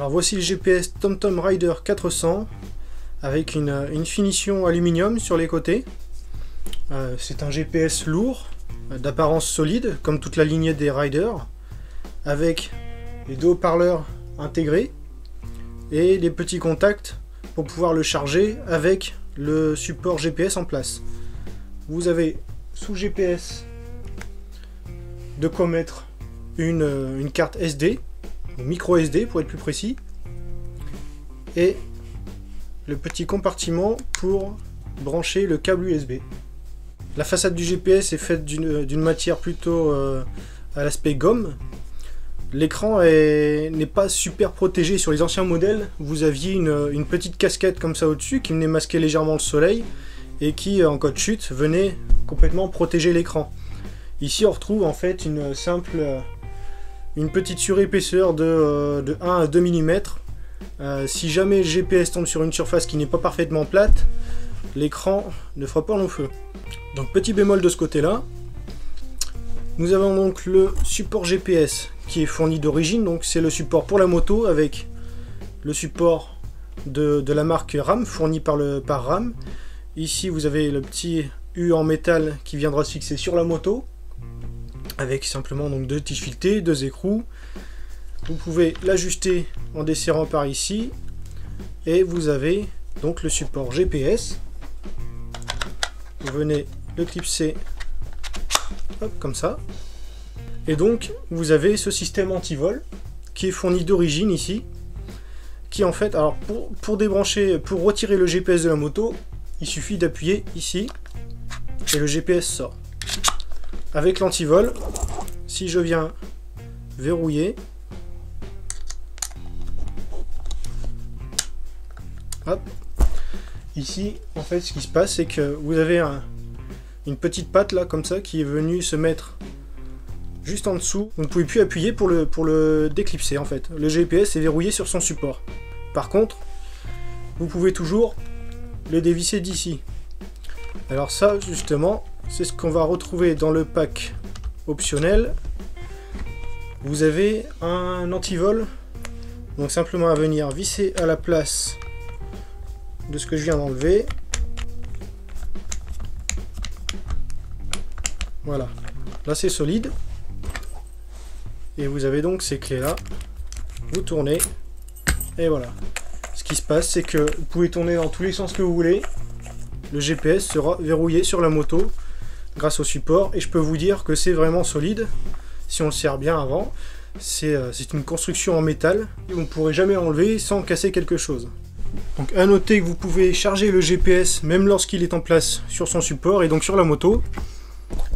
Alors voici le GPS TomTom Rider 400 avec une finition aluminium sur les côtés. C'est un GPS lourd, d'apparence solide, comme toute la lignée des Riders, avec les deux haut-parleurs intégrés et les petits contacts pour pouvoir le charger avec le support GPS en place. Vous avez sous GPS de quoi mettre une carte SD, micro SD pour être plus précis, et le petit compartiment pour brancher le câble USB. La façade du GPS est faite d'une matière plutôt à l'aspect gomme. L'écran n'est pas super protégé. Sur les anciens modèles, vous aviez une petite casquette comme ça au-dessus qui venait masquer légèrement le soleil et qui, en cas de chute, venait complètement protéger l'écran. Ici, on retrouve en fait une petite surépaisseur de 1 à 2 mm. Si jamais le GPS tombe sur une surface qui n'est pas parfaitement plate, l'écran ne fera pas long feu. Donc petit bémol de ce côté-là. Nous avons donc le support GPS qui est fourni d'origine, donc c'est le support pour la moto avec le support de la marque RAM fourni par RAM. Ici vous avez le petit U en métal qui viendra se fixer sur la moto avec simplement donc 2 tiges filetées, 2 écrous. Vous pouvez l'ajuster en desserrant par ici et vous avez donc le support GPS. Vous venez le clipser hop, comme ça, et donc vous avez ce système anti-vol qui est fourni d'origine ici, qui en fait, alors pour débrancher, pour retirer le GPS de la moto, il suffit d'appuyer ici et le GPS sort. Avec l'antivol, si je viens verrouiller, hop, ici en fait ce qui se passe c'est que vous avez une petite patte là comme ça qui est venue se mettre juste en dessous. Vous ne pouvez plus appuyer pour le déclipser en fait. Le GPS est verrouillé sur son support. Par contre, vous pouvez toujours le dévisser d'ici. Alors ça justement, c'est ce qu'on va retrouver dans le pack optionnel. Vous avez un antivol, donc simplement à venir visser à la place de ce que je viens d'enlever. Voilà, là c'est solide. Et vous avez donc ces clés là. Vous tournez et voilà. Ce qui se passe c'est que vous pouvez tourner dans tous les sens que vous voulez. Le GPS sera verrouillé sur la moto grâce au support, et je peux vous dire que c'est vraiment solide si on le serre bien avant. C'est une construction en métal et vous ne pourrez jamais enlever sans casser quelque chose. Donc à noter que vous pouvez charger le GPS même lorsqu'il est en place sur son support et donc sur la moto,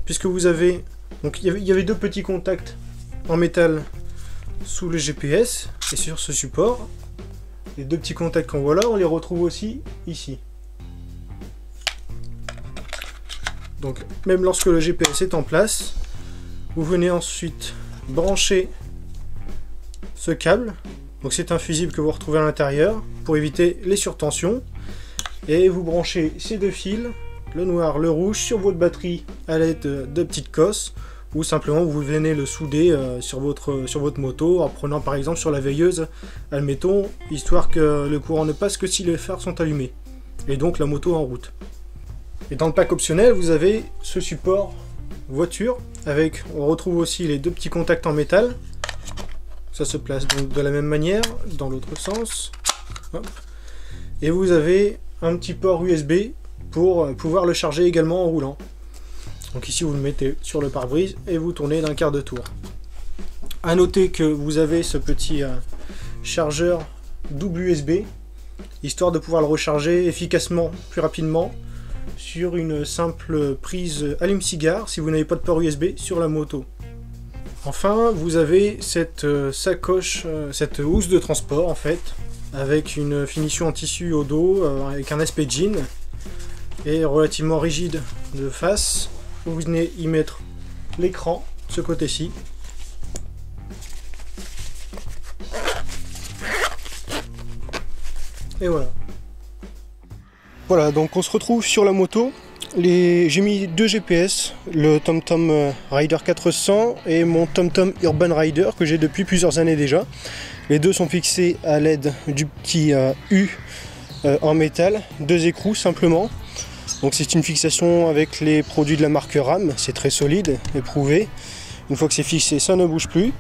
puisque vous avez, donc il y avait 2 petits contacts en métal sous le GPS et sur ce support. Les 2 petits contacts qu'on voit là, on les retrouve aussi ici. Donc même lorsque le GPS est en place, vous venez ensuite brancher ce câble. Donc c'est un fusible que vous retrouvez à l'intérieur pour éviter les surtensions. Et vous branchez ces 2 fils, le noir, le rouge, sur votre batterie à l'aide de petites cosses, ou simplement vous venez le souder sur votre moto en prenant par exemple sur la veilleuse, admettons, histoire que le courant ne passe que si les phares sont allumés. Et donc la moto en route. Et dans le pack optionnel, vous avez ce support voiture avec, on retrouve aussi les 2 petits contacts en métal. Ça se place donc de la même manière dans l'autre sens. Hop. Et vous avez un petit port USB pour pouvoir le charger également en roulant. Donc ici vous le mettez sur le pare-brise et vous tournez d'un quart de tour. A noter que vous avez ce petit chargeur double USB, histoire de pouvoir le recharger efficacement, plus rapidement, sur une simple prise allume-cigare si vous n'avez pas de port USB sur la moto. Enfin, vous avez cette sacoche, cette housse de transport en fait, avec une finition en tissu au dos, avec un aspect jean, et relativement rigide de face. Vous venez y mettre l'écran, ce côté-ci. Et voilà. Voilà, donc on se retrouve sur la moto J'ai mis deux GPS, le TomTom Rider 400 et mon TomTom Urban Rider que j'ai depuis plusieurs années déjà. Les deux sont fixés à l'aide du petit U en métal, deux écrous simplement. Donc c'est une fixation avec les produits de la marque RAM, c'est très solide, éprouvé. Une fois que c'est fixé, ça ne bouge plus.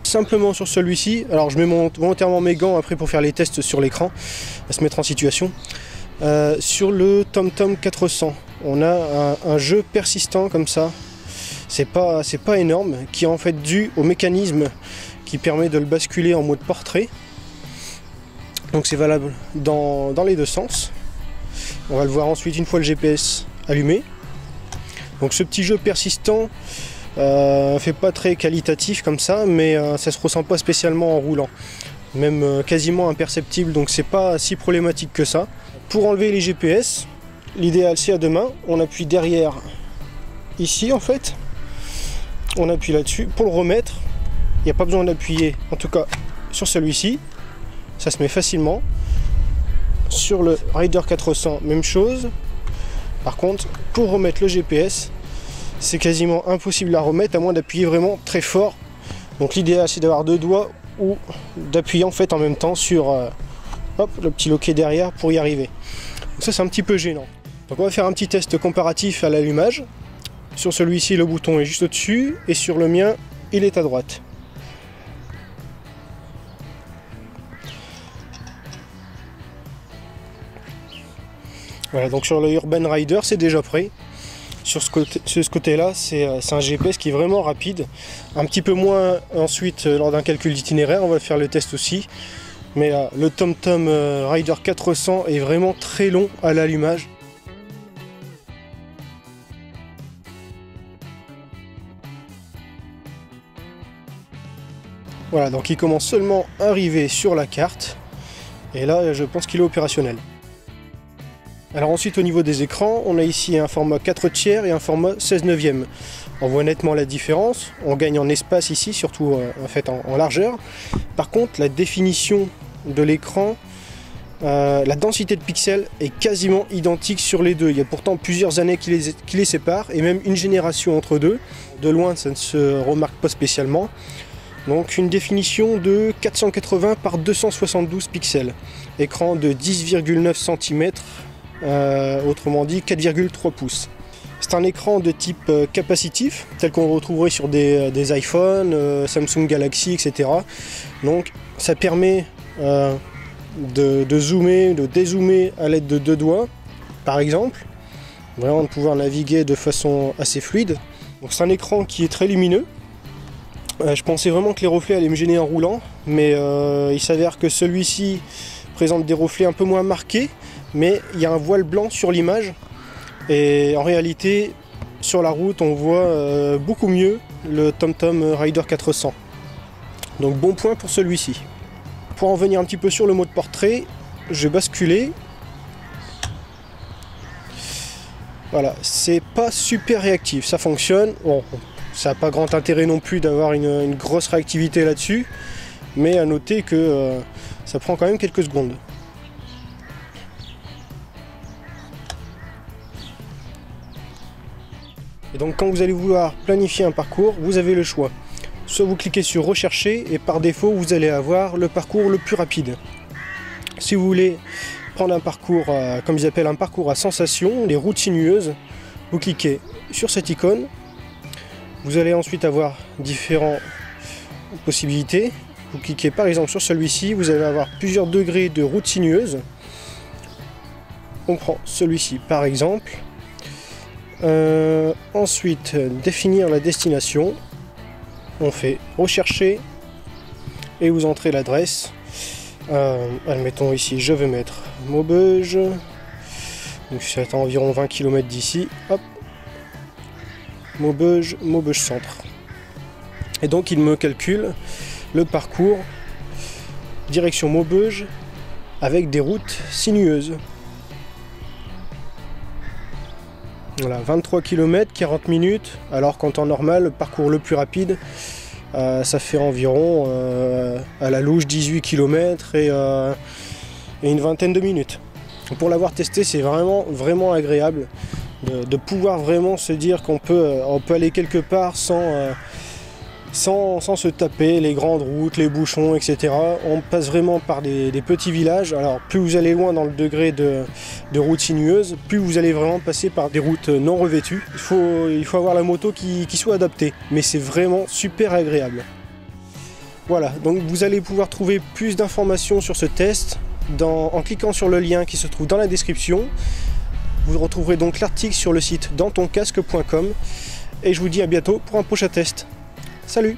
Simplement sur celui-ci, alors je mets volontairement mes gants après pour faire les tests sur l'écran, à se mettre en situation. Sur le TomTom 400, on a un jeu persistant comme ça, c'est pas énorme, qui est en fait dû au mécanisme qui permet de le basculer en mode portrait. Donc c'est valable dans les deux sens. On va le voir ensuite une fois le GPS allumé. Donc ce petit jeu persistant fait pas très qualitatif comme ça, mais ça se ressent pas spécialement en roulant. Même quasiment imperceptible, donc c'est pas si problématique que ça. Pour enlever les GPS, l'idéal c'est à deux mains. On appuie derrière, ici en fait. On appuie là-dessus. Pour le remettre, il n'y a pas besoin d'appuyer, en tout cas sur celui-ci. Ça se met facilement. Sur le Rider 400, même chose. Par contre, pour remettre le GPS, c'est quasiment impossible à remettre à moins d'appuyer vraiment très fort. Donc l'idéal c'est d'avoir deux doigts ou d'appuyer en fait en même temps sur hop, le petit loquet derrière pour y arriver. Donc ça c'est un petit peu gênant. Donc on va faire un petit test comparatif à l'allumage. Sur celui-ci le bouton est juste au-dessus et sur le mien il est à droite. Voilà, donc sur le Urban Rider c'est déjà prêt. Sur ce côté-là, c'est un GPS qui est vraiment rapide. Un petit peu moins ensuite lors d'un calcul d'itinéraire, on va faire le test aussi. Mais le TomTom Rider 400 est vraiment très long à l'allumage. Voilà, donc il commence seulement à arriver sur la carte. Et là, je pense qu'il est opérationnel. Alors ensuite au niveau des écrans, on a ici un format 4/3 et un format 16/9. On voit nettement la différence, on gagne en espace ici, surtout en fait en largeur. Par contre la définition de l'écran, la densité de pixels est quasiment identique sur les deux. Il y a pourtant plusieurs années qui les séparent et même une génération entre deux. De loin ça ne se remarque pas spécialement. Donc une définition de 480 par 272 pixels. Écran de 10,9 cm. Autrement dit 4,3 pouces. C'est un écran de type capacitif, tel qu'on retrouverait sur des iPhones, Samsung Galaxy, etc. Donc ça permet de zoomer, de dézoomer à l'aide de deux doigts, par exemple. Vraiment de pouvoir naviguer de façon assez fluide. Donc c'est un écran qui est très lumineux. Je pensais vraiment que les reflets allaient me gêner en roulant, mais il s'avère que celui-ci présente des reflets un peu moins marqués, mais il y a un voile blanc sur l'image et en réalité sur la route on voit beaucoup mieux le TomTom Rider 400. Donc bon point pour celui-ci. Pour en venir un petit peu sur le mode portrait, je vais basculer. Voilà, c'est pas super réactif, ça fonctionne. Bon, ça n'a pas grand intérêt non plus d'avoir une grosse réactivité là-dessus, mais à noter que ça prend quand même quelques secondes. Et donc quand vous allez vouloir planifier un parcours, vous avez le choix. Soit vous cliquez sur rechercher et par défaut vous allez avoir le parcours le plus rapide. Si vous voulez prendre un parcours, comme ils appellent un parcours à sensation, les routes sinueuses, vous cliquez sur cette icône. Vous allez ensuite avoir différentes possibilités. Vous cliquez par exemple sur celui-ci, vous allez avoir plusieurs degrés de routes sinueuses. On prend celui-ci par exemple. Ensuite, définir la destination. On fait rechercher et vous entrez l'adresse. Admettons ici, je vais mettre Maubeuge. Donc c'est à environ 20 km d'ici. Hop. Maubeuge centre. Et donc il me calcule le parcours direction Maubeuge avec des routes sinueuses. Voilà, 23 km, 40 minutes, alors qu'en temps normal, le parcours le plus rapide, ça fait environ à la louche 18 km et une vingtaine de minutes. Pour l'avoir testé, c'est vraiment agréable de pouvoir vraiment se dire qu'on peut aller quelque part sans se taper les grandes routes, les bouchons, etc. On passe vraiment par des petits villages. Alors plus vous allez loin dans le degré de routes sinueuses, plus vous allez vraiment passer par des routes non revêtues. Il faut avoir la moto qui soit adaptée, mais c'est vraiment super agréable. Voilà, donc vous allez pouvoir trouver plus d'informations sur ce test en cliquant sur le lien qui se trouve dans la description. Vous retrouverez donc l'article sur le site danstoncasque.com et je vous dis à bientôt pour un prochain test. Salut!